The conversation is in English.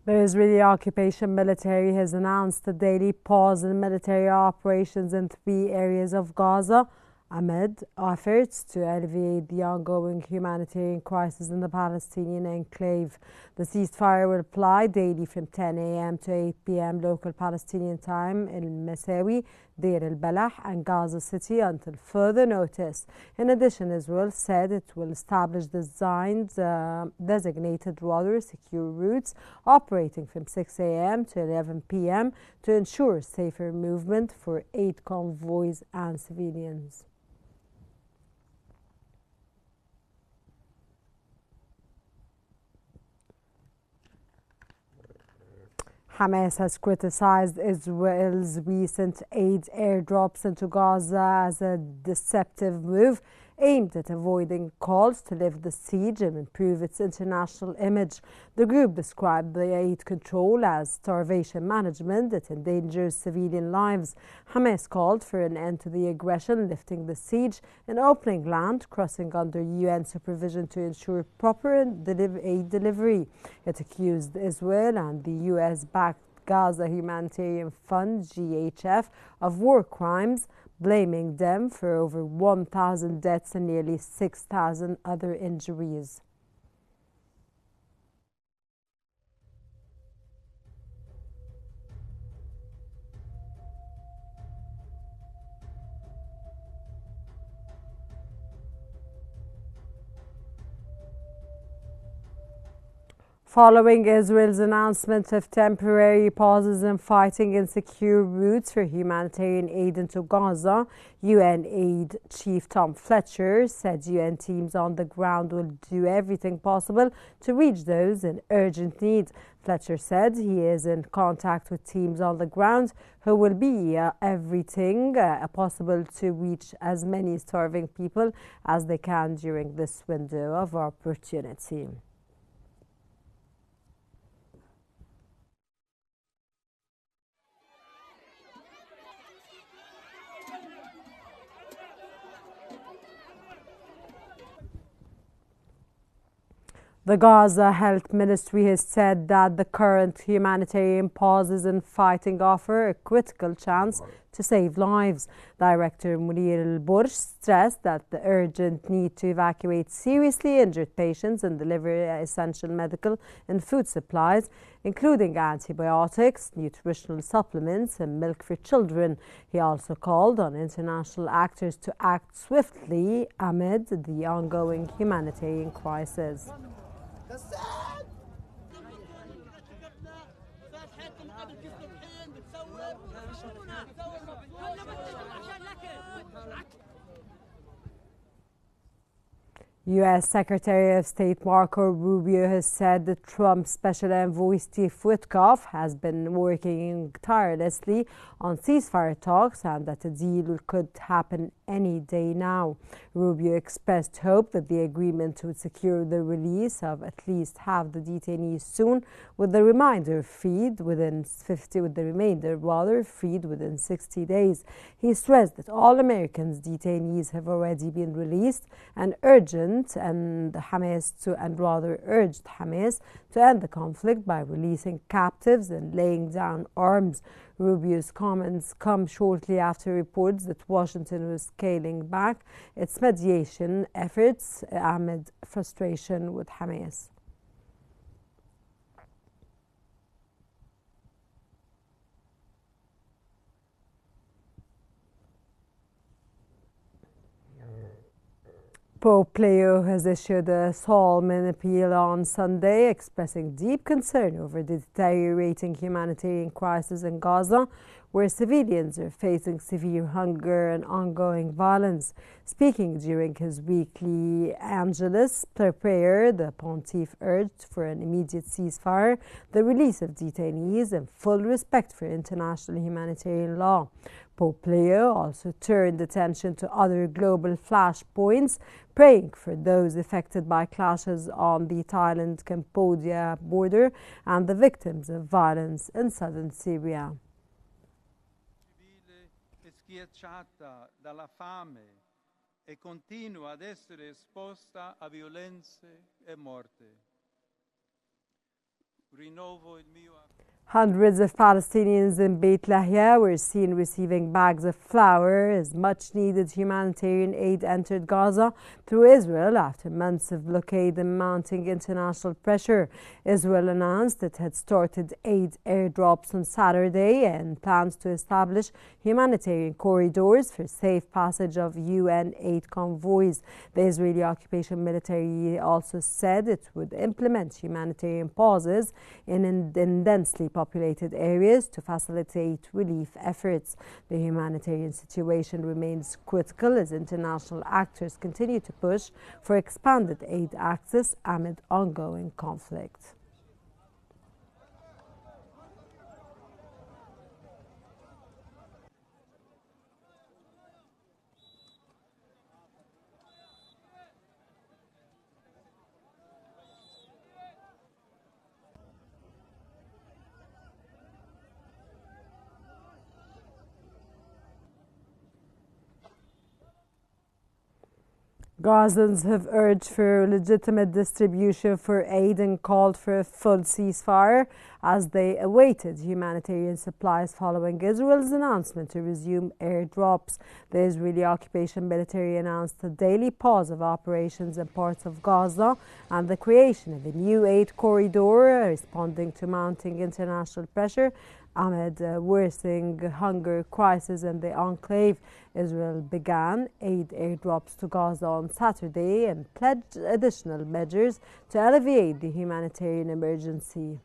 The Israeli occupation military has announced a daily pause in military operations in 3 areas of Gaza amid efforts to alleviate the ongoing humanitarian crisis in the Palestinian enclave. The ceasefire will apply daily from 10 a.m. to 8 p.m. local Palestinian time in Masawi, Deir al-Balah and Gaza City until further notice. In addition, Israel said it will establish designated secure routes operating from 6 a.m. to 11 p.m. to ensure safer movement for aid convoys and civilians. Hamas has criticized Israel's recent aid airdrops into Gaza as a deceptive move aimed at avoiding calls to lift the siege and improve its international image. The group described the aid control as starvation management that endangers civilian lives. Hamas called for an end to the aggression, lifting the siege and opening land crossing under UN supervision to ensure proper aid delivery. It accused Israel and the US-backed Gaza Humanitarian Fund, GHF, of war crimes, blaming them for over 1,000 deaths and nearly 6,000 other injuries. Following Israel's announcement of temporary pauses in fighting and secure routes for humanitarian aid into Gaza, UN Aid Chief Tom Fletcher said UN teams on the ground will do everything possible to reach those in urgent need. Fletcher said he is in contact with teams on the ground who will be everything possible to reach as many starving people as they can during this window of opportunity. The Gaza Health Ministry has said that the current humanitarian pauses in fighting offer a critical chance to save lives. Director Munir al-Bursh stressed that the urgent need to evacuate seriously injured patients and deliver essential medical and food supplies, including antibiotics, nutritional supplements and milk for children. He also called on international actors to act swiftly amid the ongoing humanitarian crisis. U.S. Secretary of State Marco Rubio has said that Trump's Special Envoy Steve Witkoff has been working tirelessly on ceasefire talks and that a deal could happen any day now. Rubio expressed hope that the agreement would secure the release of at least half the detainees soon, with the remainder freed within 60 days. He stressed that all Americans detainees have already been released and urged Hamas to end the conflict by releasing captives and laying down arms. Rubio's comments come shortly after reports that Washington was scaling back its mediation efforts amid frustration with Hamas. Pope Leo has issued a solemn appeal on Sunday, expressing deep concern over the deteriorating humanitarian crisis in Gaza, where civilians are facing severe hunger and ongoing violence. Speaking during his weekly Angelus prayer, the pontiff urged for an immediate ceasefire, the release of detainees, and full respect for international humanitarian law. Pope Leo also turned attention to other global flashpoints, praying for those affected by clashes on the Thailand-Cambodia border and the victims of violence in southern Syria. Schiacciata dalla fame e continua ad essere esposta a violenze e morte. rinnovo il mio. Hundreds of Palestinians in Beit Lahia were seen receiving bags of flour as much-needed humanitarian aid entered Gaza through Israel after months of blockade and mounting international pressure. Israel announced it had started aid airdrops on Saturday and plans to establish humanitarian corridors for safe passage of UN aid convoys. The Israeli occupation military also said it would implement humanitarian pauses in densely populated areas to facilitate relief efforts. The humanitarian situation remains critical as international actors continue to push for expanded aid access amid ongoing conflict. Gazans have urged for legitimate distribution for aid and called for a full ceasefire as they awaited humanitarian supplies following Israel's announcement to resume airdrops. The Israeli occupation military announced a daily pause of operations in parts of Gaza and the creation of a new aid corridor, responding to mounting international pressure amid worsening hunger crisis in the enclave. Israel began aid airdrops to Gaza on Saturday and pledged additional measures to alleviate the humanitarian emergency.